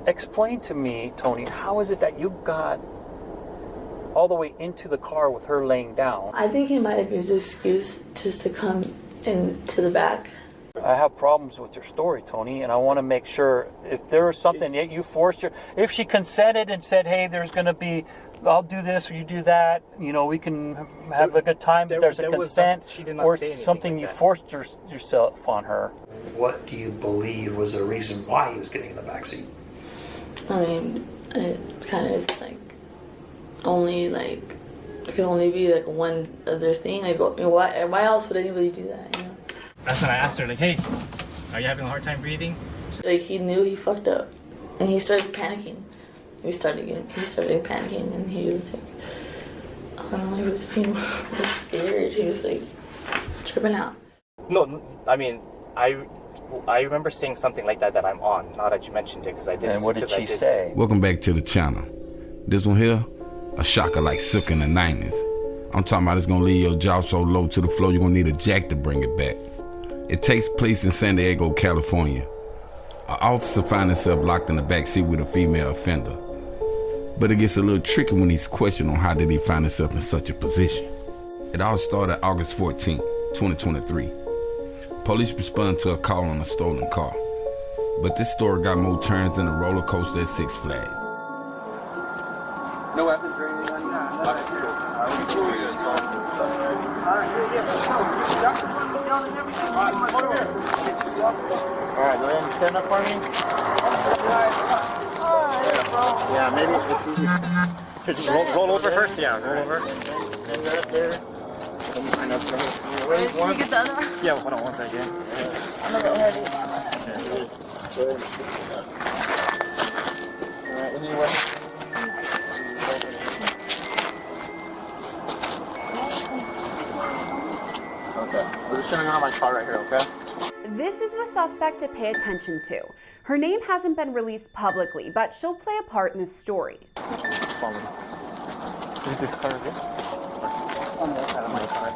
explain to me, Tony, how is it that you got all the way into the car with her laying down? I think he might have used an excuse just to come into the back. I have problems with your story, Tony, and I want to make sure if there was something that you forced her, if she consented and said, hey, there's going to be, I'll do this or you do that, you know, we can have a good time. If there's a consent or something like you forced yourself on her. What do you believe was the reason why he was getting in the backseat? I mean, it kind of is like only like, it could only be like one other thing. Like, why else would anybody do that, you know? That's when I asked her, like, hey, are you having a hard time breathing? Like, he knew he fucked up, and he started panicking. He started panicking, and he was like, I don't know, he was, he was scared. He was like tripping out. No, I mean, I remember saying something like that I'm on. Now that you mentioned it, because I did. And what did she say? Welcome back to the channel. This one here, a shocker like Silk in the 90s. I'm talking about it's gonna leave your jaw so low to the floor you're gonna need a jack to bring it back. It takes place in San Diego, California. An officer finds himself locked in the backseat with a female offender. But it gets a little tricky when he's questioned on how did he find himself in such a position. It all started August 14, 2023. Police responded to a call on a stolen car. But this story got more turns than a roller coaster at Six Flags. No weapons or anything like that? Alright, go ahead and stand up for me. Yeah, maybe it's easy. Just roll over first, yeah, roll over. And right up there. Let me find out the ready for one? Get the other one? Yeah, hold on one second. I'm not ready. Alright, anyway. Okay, we're just gonna go to my car right here, okay? This is the suspect to pay attention to. Her name hasn't been released publicly, but she'll play a part in this story. Follow me. Is this car good? On the other side of my side.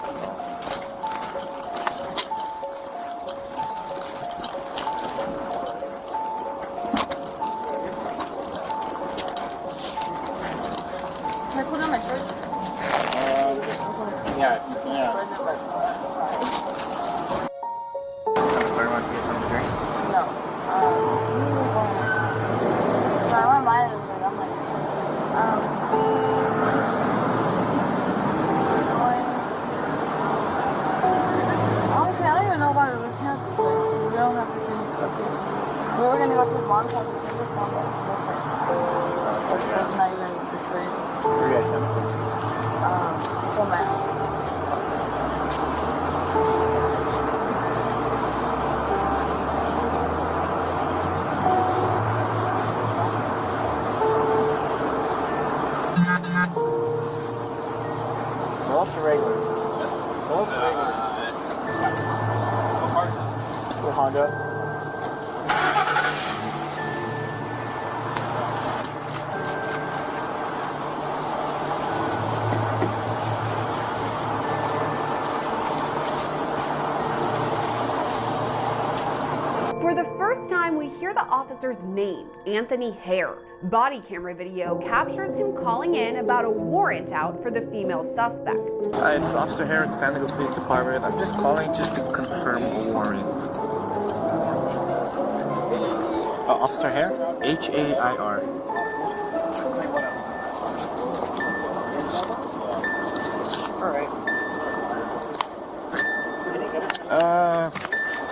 Can I put on my shorts? Yeah, if you can. Sorry, want to get some drinks? No. So I went by it, but I'm like, honestly, I don't even know why we can't this way. We don't have to change it. We were gonna go to the lawn shop and change it from the it's not even this way. Where are you guys coming from? From that. So what's the regular? What's the regular? The Honda. For the first time, we hear the officer's name, Anthony Hare. Body camera video captures him calling in about a warrant out for the female suspect. Hi, it's Officer Hare at San Diego Police Department. I'm just calling just to confirm a warrant. Officer Hare? H-A-I-R. Alright.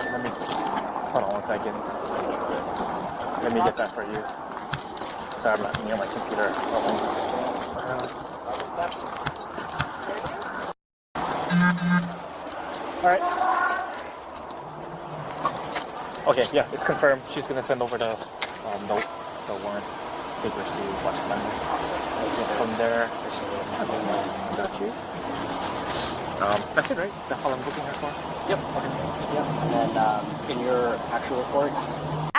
Let me, hold on one second. Let me get that for you. Sorry, I'm not near my computer. Alright. Okay, yeah, it's confirmed. She's gonna send over the note, the warrant papers to Washington. From there, got you. That's it, right? That's all I'm booking her for? Yep. Okay. Yep. And then in your actual report,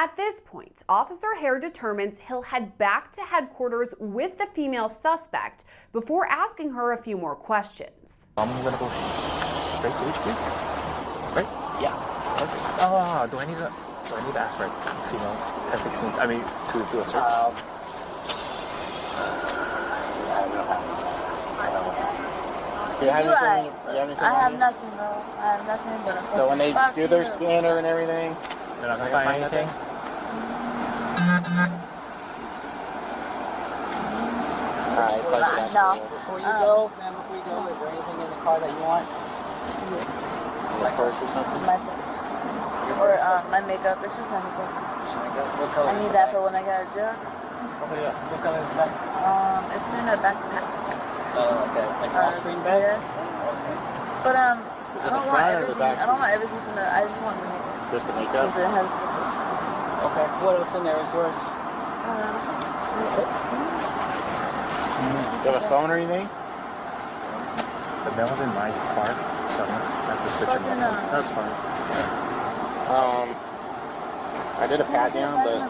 At this point, Officer Hare determines he'll head back to headquarters with the female suspect before asking her a few more questions. I'm gonna go straight to HQ, right? yeah. Okay. Do I need a... So I need to ask for a female 1016. I mean, to do a search. You have anything? I have nothing, bro. I have nothing but a So when they do their you. scanner and everything, they're not gonna find anything? Alright, question. No. Before you go, man, before you go, is there anything in the car that you want? Like purse or something? My purse. Or my makeup. It's just my makeup. What color I need that for when I get a job. Oh, yeah. What color is that? It's in a backpack. Oh, okay. Like cross-screen bag? Yes. But I don't want everything. I don't want everything from there. I just want the makeup. Just the makeup? Because it has. Okay. What else in there is yours? Do you have a phone or anything? The mail was in my car, so I have to switch it. That's fine. I did a pat down, but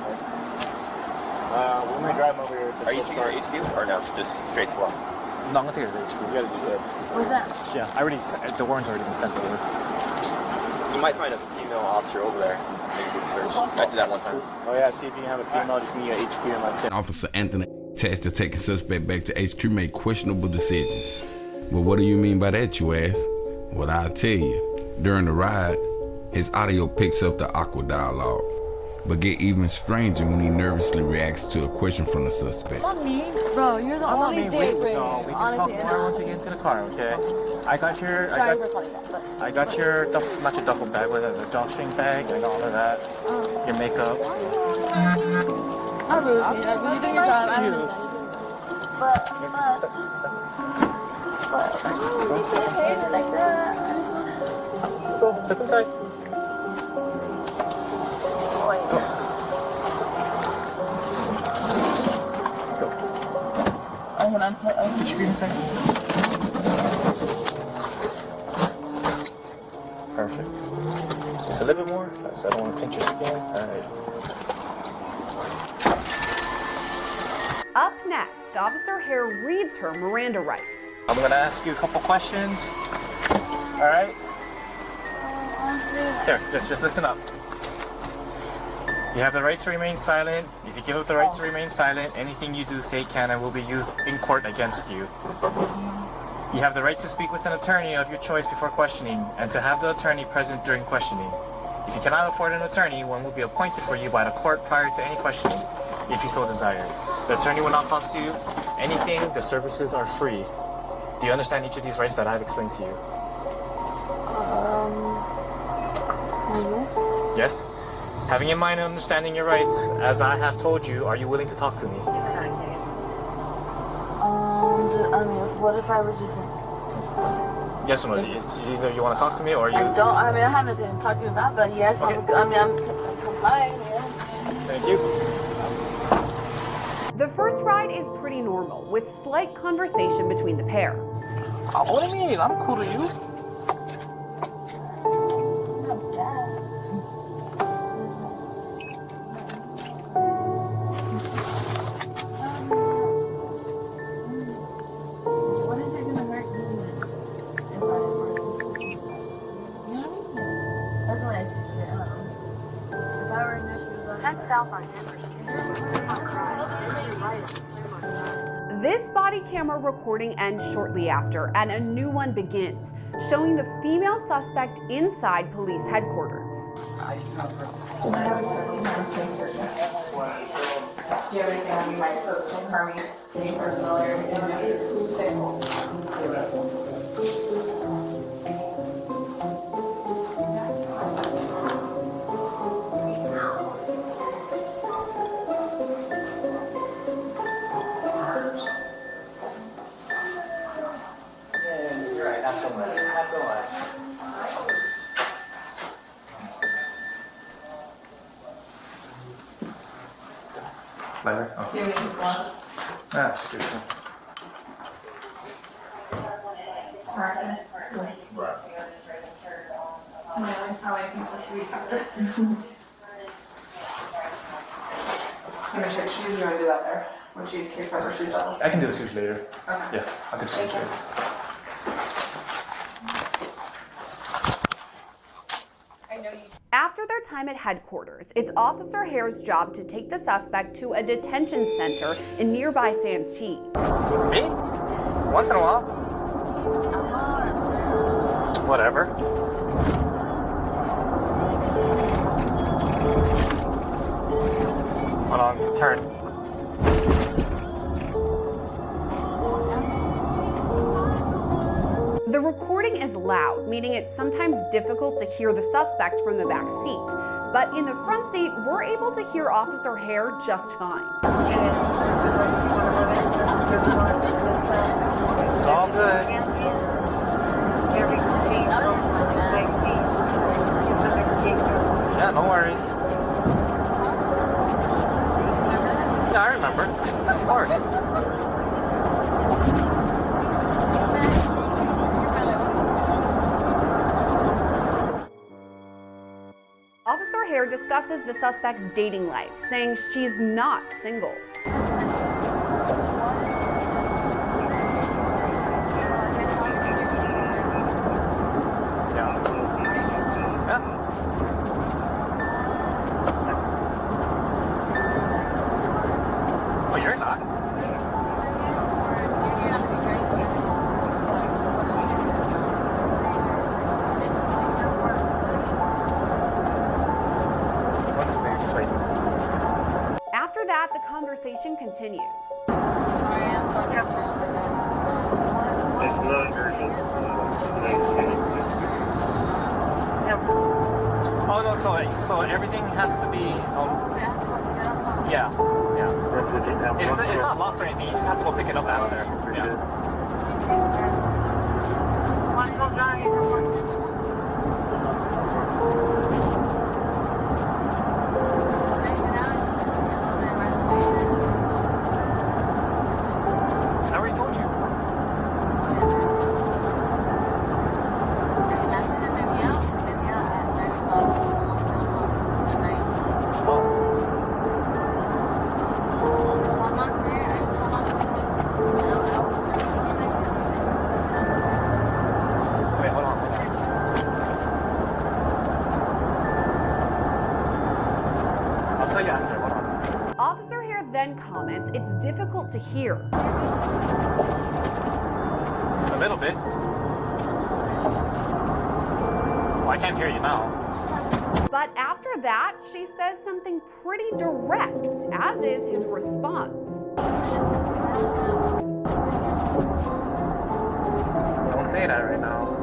when we drive over here, Are you taking your HQ or no? Just straight to Los? No, I'm gonna take it to HQ. You gotta do that. What's that? Yeah, I already. The warrant's already been sent over. You might find a female officer over there. Make a good search. I did that one time. Oh yeah, see if you can have a female. Just meet at HQ and like. Officer Anthony tasked to take a suspect back to HQ made questionable decisions. But what do you mean by that, you ask? Well, I'll tell you. During the ride, his audio picks up the awkward dialogue, but get even stranger when he nervously reacts to a question from the suspect. Bro, you're the only date breaker. No, we can Honestly, talk more once we get into the car, okay? I got your. Sorry for calling that, but. I got your not your duffel bag, but the drawstring bag. I got all of that. Your makeup. Not rude, man. You're doing your job. I understand. But okay, like that. I just want Go, step inside. Put your feet inside. Perfect. Just a little bit more. I don't want to pinch your skin. Alright. Up next, Officer Hare reads her Miranda rights. I'm gonna ask you a couple questions. Alright? Here, just listen up. You have the right to remain silent. If you give up the right to remain silent, anything you do, say, can, and will be used in court against you. You have the right to speak with an attorney of your choice before questioning, and to have the attorney present during questioning. If you cannot afford an attorney, one will be appointed for you by the court prior to any questioning, if you so desire. The attorney will not cost you anything. The services are free. Do you understand each of these rights that I have explained to you? Yes? Having in mind and understanding your rights, as I have told you, are you willing to talk to me? what if I were just Yes or no? It's either you want to talk to me or you... I have nothing to talk to you about, but yes, Okay. I'm complying, yeah. Thank you. The first ride is pretty normal, with slight conversation between the pair. What do you mean? I'm cool to you. Not bad. What is it gonna hurt me if I were to you know what I mean? That's what I appreciate. I don't know. If I were in their shoes, Head south on Denver Street. This body camera recording ends shortly after, and a new one begins, showing the female suspect inside police headquarters. Do you have anything on you might put some harming any personal or You're right, not so much. Not so much. Later. Oh. do you have any gloves? Ah, excuse me. It's hard to how I can switch recover. I'm gonna check shoes, you wanna do that there? Would you case rubber shoes levels? I can do the switch later. Okay. Yeah, I'll do the switch later. After their time at headquarters, it's Officer Hare's job to take the suspect to a detention center in nearby Santee. Me? Once in a while? Whatever. Hold on, it's a turn. The recording is loud, meaning it's sometimes difficult to hear the suspect from the back seat. But in the front seat, we're able to hear Officer Hare just fine. It's all good. Yeah, no worries. Yeah, I remember. Of course. Officer Hare discusses the suspect's dating life, saying she's not single. Oh, you're not? After that, the conversation continues. Oh no, so everything has to be yeah. It's not lost or anything, you just have to go pick it up after. Yeah. I already told you. Wait, hold on. I'll tell you after, hold on. Officer Hare then comments it's difficult to hear. A little bit. Well, I can't hear you now. But after that, she says something pretty direct, as is his response. Don't say that right now.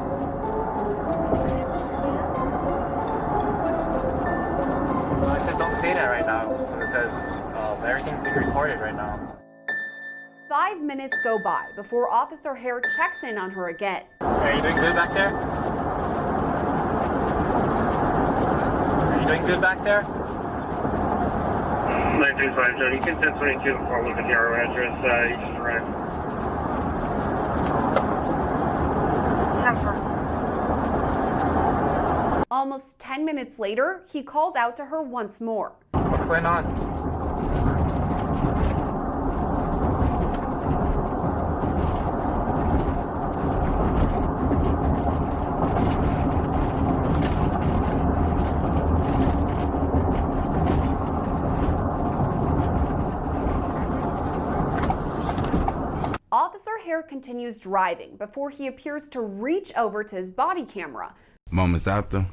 I said don't say that right now because everything's being recorded right now. 5 minutes go by before Officer Hare checks in on her again. Are you doing good back there? Are you doing good back there? 935, you can 1022 before looking at your address, you just arrived. Almost 10 minutes later, he calls out to her once more. What's going on? Officer Hare continues driving before he appears to reach over to his body camera. Moments after,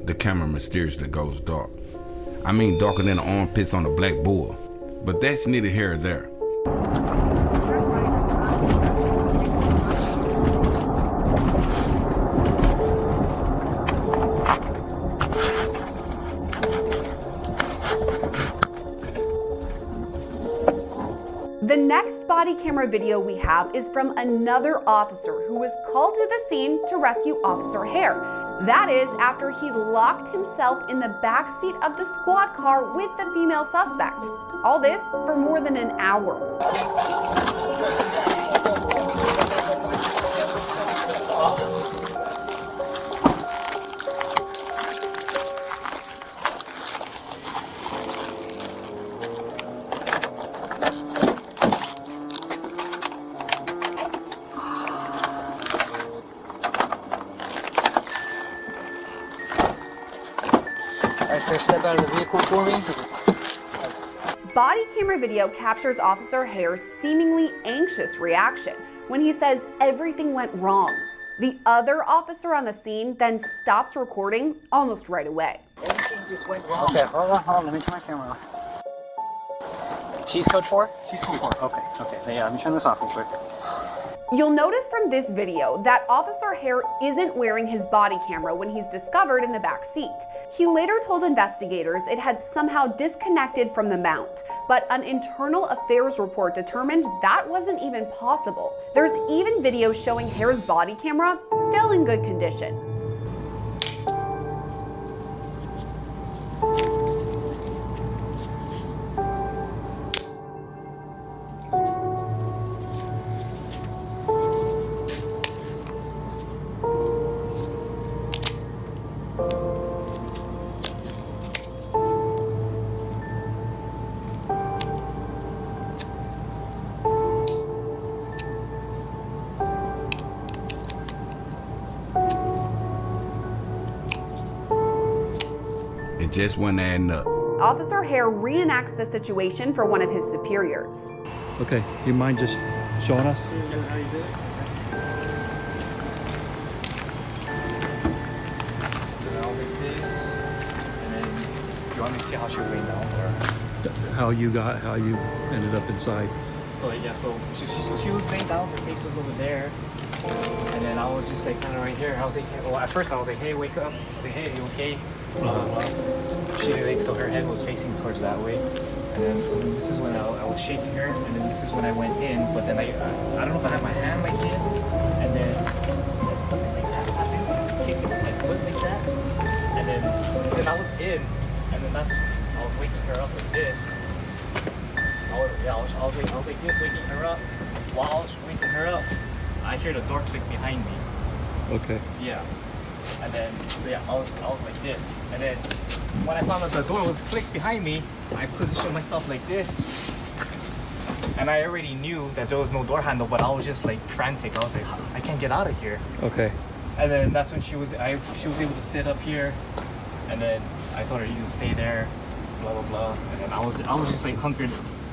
the camera mysteriously goes dark. I mean darker than the armpits on a black bull. But that's neither here or there. The next body camera video we have is from another officer who was called to the scene to rescue Officer Hare. That is after he locked himself in the backseat of the squad car with the female suspect. All this for more than an hour. step out of the vehicle for me? Body camera video captures Officer Hare's seemingly anxious reaction when he says everything went wrong. The other officer on the scene then stops recording almost right away. Everything just went wrong. Okay, hold on. Let me turn my camera off. She's code 4? She's code 4. Okay. Yeah, let me turn this off real quick. You'll notice from this video that Officer Hare isn't wearing his body camera when he's discovered in the back seat. He later told investigators it had somehow disconnected from the mount, but an internal affairs report determined that wasn't even possible. There's even video showing Hare's body camera still in good condition. It just wasn't adding up. Officer Hare reenacts the situation for one of his superiors. Okay, you mind just showing us? How you doing? So I was like this, and then you want me to see how she was laying down, or How you ended up inside? so yeah. So she was laying down. Her face was over there, and then I was just like kind of right here. I was like, well, at first I was like, hey, wake up. I was like, hey, you okay? Blah blah blah. She like, so her head was facing towards that way, and then so this is when I was shaking her, and then this is when I went in. But then I don't know if I had my hand like this, and then something like that happened. Kicked my foot like that, and then I was in, and then that's I was waking her up like this. I was like this, waking her up. While I was waking her up, I hear the door click behind me. Okay. Yeah. And then, so yeah, I was like this. And then when I found out the door was clicked behind me, I positioned myself like this. And I already knew that there was no door handle, but I was just like frantic. I was like, I can't get out of here. Okay. And then that's when she was able to sit up here. And then I told her, you can stay there, blah blah blah. And then I was just like hunkered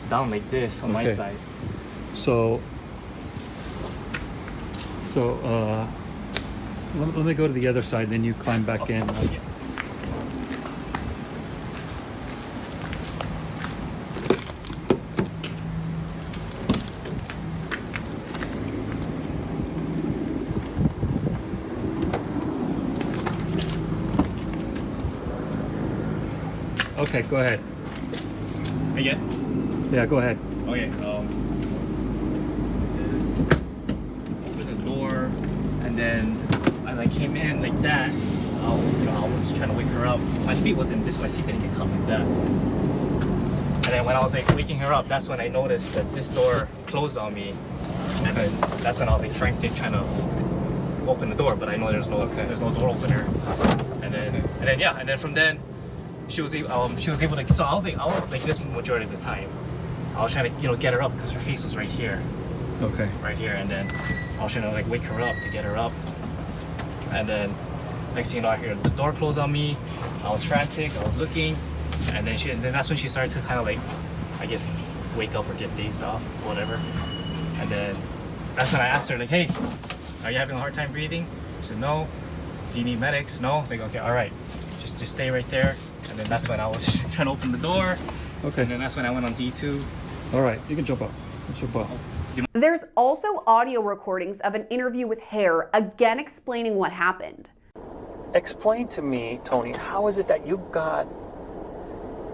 down like this on my side. So let me go to the other side, then you climb back in. Yeah. Okay, go ahead. Again? Yeah, go ahead. Okay. Open the door, and then as I came in like that, I was trying to wake her up. My feet wasn't this. My feet didn't get caught like that. And then when I was like waking her up, that's when I noticed that this door closed on me. And then that's when I was like frantic trying to open the door, but I know there's no door opener. And then from then she was able to. So I was like this majority of the time. I was trying to get her up because her face was right here. Okay. Right here, and then I was trying to like wake her up to get her up. And then next thing you know, I hear the door close on me. I was frantic. I was looking, and then that's when she started to kind of like, I guess, wake up or get dazed off, whatever. And then that's when I asked her like, hey, are you having a hard time breathing? She said no. Do you need medics? No. I was like, okay, all right, just stay right there. And then that's when I was trying to open the door. Okay. And then that's when I went on D2. All right, you can jump up. Let's jump up. There's also audio recordings of an interview with Hare, again explaining what happened. Explain to me, Tony, how is it that you got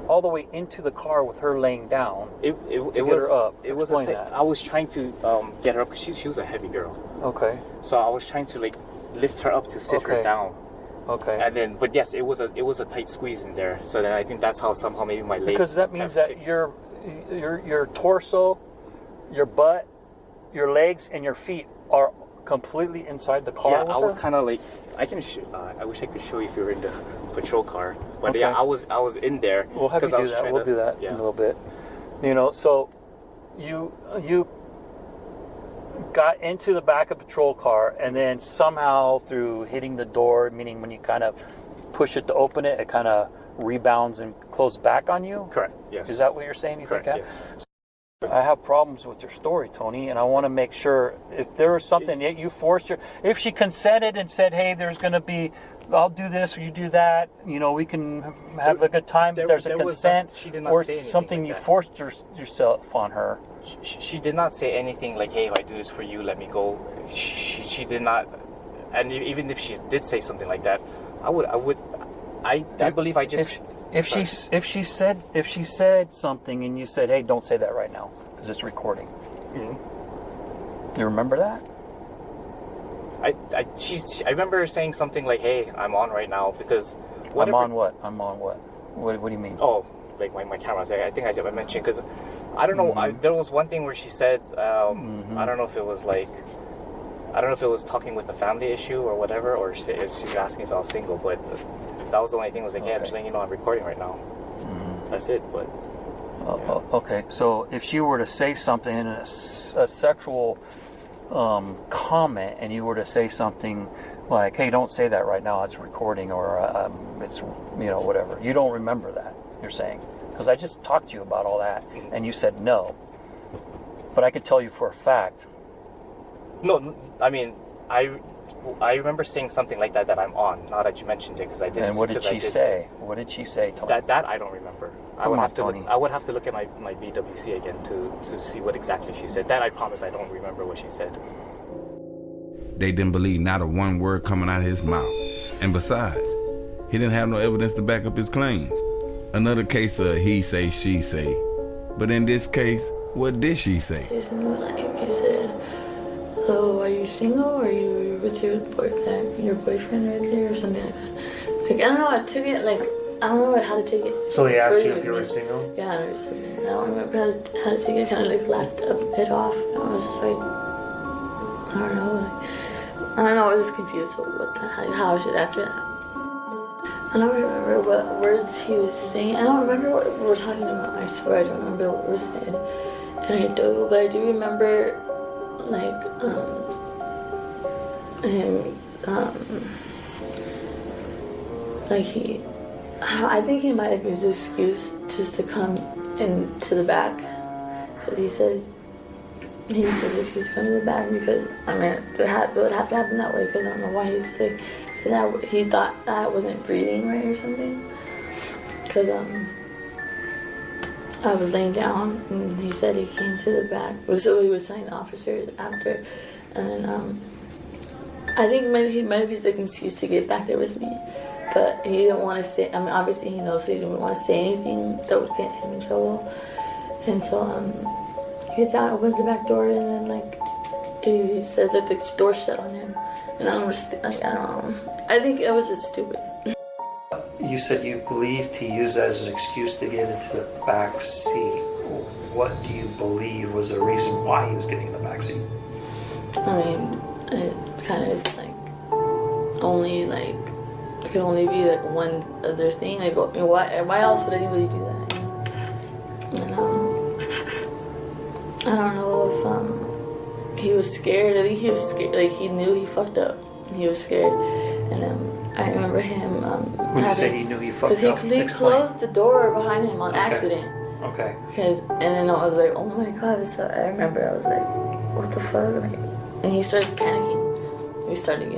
all the way into the car with her laying down? It get was her up. It was Explain a that. I was trying to get her up because she was a heavy girl. Okay. So I was trying to like lift her up to sit her Okay. down. Okay. And then, but yes, it was a tight squeeze in there. So then I think that's how somehow maybe my leg. Because that means that your torso, your butt, your legs, and your feet are completely inside the car. Yeah, with I was her? kind of like I wish I could show you if you were in the patrol car. But Okay. yeah, I was in there. We'll have you 'cause I do was that. trying We'll to- do that yeah. in a little bit. So you got into the back of the patrol car, and then somehow through hitting the door, meaning when you kind of push it to open it, it kind of rebounds and closes back on you? Correct. Yes. Is that what you're saying? You correct? think? Yes. I have problems with your story, Tony, and I want to make sure if there was something that you forced her, if she consented and said, "Hey, there's going to be, I'll do this or you do that," we can have a good time. If there's a consent, she did not or say anything something like you that. forced yourself on her. She did not say anything like, "Hey, if I do this for you, let me go." She did not, and even if she did say something like that, I believe I just. If she said something and you said, "Hey, don't say that right now because it's recording," you remember that? I remember saying something like, "Hey, I'm on right now," because whatever. I'm on what? What do you mean? Oh, like my camera. I think I mentioned because I don't know. There was one thing where she said, I don't know if it was like, I don't know if it was talking with the family issue or whatever, or if she's asking if I was single, but that was the only thing. Was like, yeah, I'm just letting you know I'm recording right now. That's it. But okay, so if she were to say something in a sexual comment, and you were to say something like, "Hey, don't say that right now. It's recording," or it's whatever. You don't remember that. You're saying because I just talked to you about all that, and you said no. But I could tell you for a fact. No, I mean I remember saying something like that I'm on. Now that you mentioned it, because I did. And what did she say? What did she say, Tony? That I don't remember. I would have to look at my BWC again to see what exactly she said. That I promise I don't remember what she said. They didn't believe not a one word coming out of his mouth. And besides, he didn't have no evidence to back up his claims. Another case of he say, she say. But in this case, what did she say? He said, "So are you single, or are you with your boyfriend right there, or something like that?" Like, I don't know, I took it like, I don't know how to take it. So he asked you if you were single? Yeah, I was single. I don't remember how to take it. Kind of like laughed it off. I was just like, I don't know. I was just confused with how I should answer that. I don't remember what words he was saying. I don't remember what we were talking about. I swear I don't remember what we were saying. But I do remember like him I think he might have used an excuse just to come into the back, because he says he used his excuse to come to the back because it would have to happen that way, because I don't know why he's like said that he thought that I wasn't breathing right or something, because I was laying down and he said he came to the back. So he was telling the officers after, and I think he might have used like an excuse to get back there with me, but he didn't want to say. Obviously he knows, so he didn't want to say anything that would get him in trouble. And so he gets out, opens the back door, and then like he says that the door shut on him, and I don't know. I think it was just stupid. You said you believed he used that as an excuse to get into the back seat. What do you believe was the reason why he was getting in the back seat? I mean, it kind of is like only like it could only be like one other thing. Like, why else would anybody do that? And I don't know if he was scared. I think he was scared. Like, he knew he fucked up. He was scared, and I remember him. When you say he knew he fucked up, because he closed the door behind him on accident. Okay. And then I was like, oh my god. So I remember I was like, what the fuck? Like, and he started panicking. He started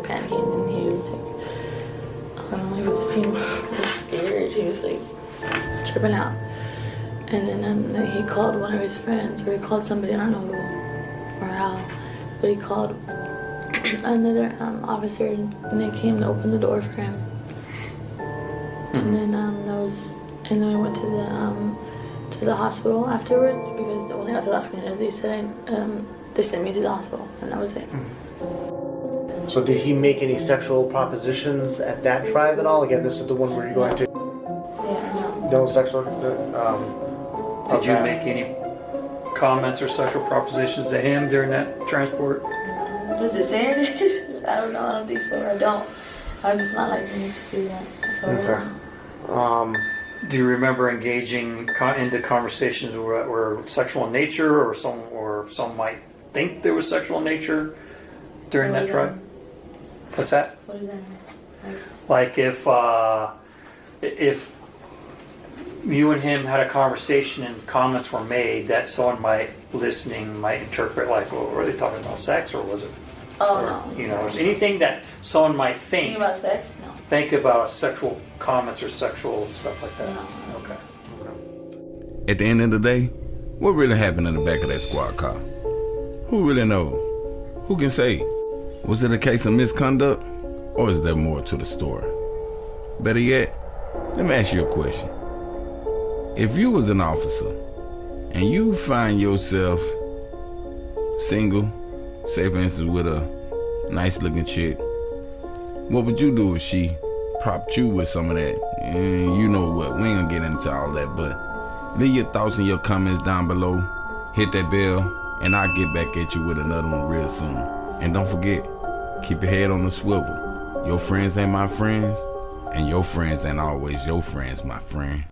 panicking, and he was like, I don't know, he was scared. He was like tripping out. And then he called one of his friends, or he called somebody, I don't know who or how, but he called another officer, and they came to open the door for him. And then and then we went to the hospital afterwards, because when I got to Las Vegas, they said they sent me to the hospital, and that was it. So did he make any sexual propositions at that tribe at all? Again, this is the one where you're going to. Yeah, no sexual. Did you make any comments or sexual propositions to him during that transport? Does it say it? I don't know. I don't think so. I don't. I'm just not like me to do that. So Okay. Do you remember engaging into conversations that were sexual in nature, or some might think there was sexual in nature during that drive? What's that? What does that mean? Like if if you and him had a conversation and comments were made that someone might interpret like, well, were they talking about sex or was it? Oh, or, no. You know, is anything that someone might think Think about sex? No. think about sexual comments or sexual stuff like that? No. Okay. At the end of the day, what really happened in the back of that squad car? Who really knows? Who can say? Was it a case of misconduct, or is there more to the story? Better yet, let me ask you a question. If you was an officer and you find yourself single, say for instance with a nice looking chick, what would you do if she propped you with some of that? You know what, we ain't gonna get into all that, but leave your thoughts and your comments down below. Hit that bell, and I'll get back at you with another one real soon. And don't forget, keep your head on the swivel. Your friends ain't my friends, and your friends ain't always your friends, my friend.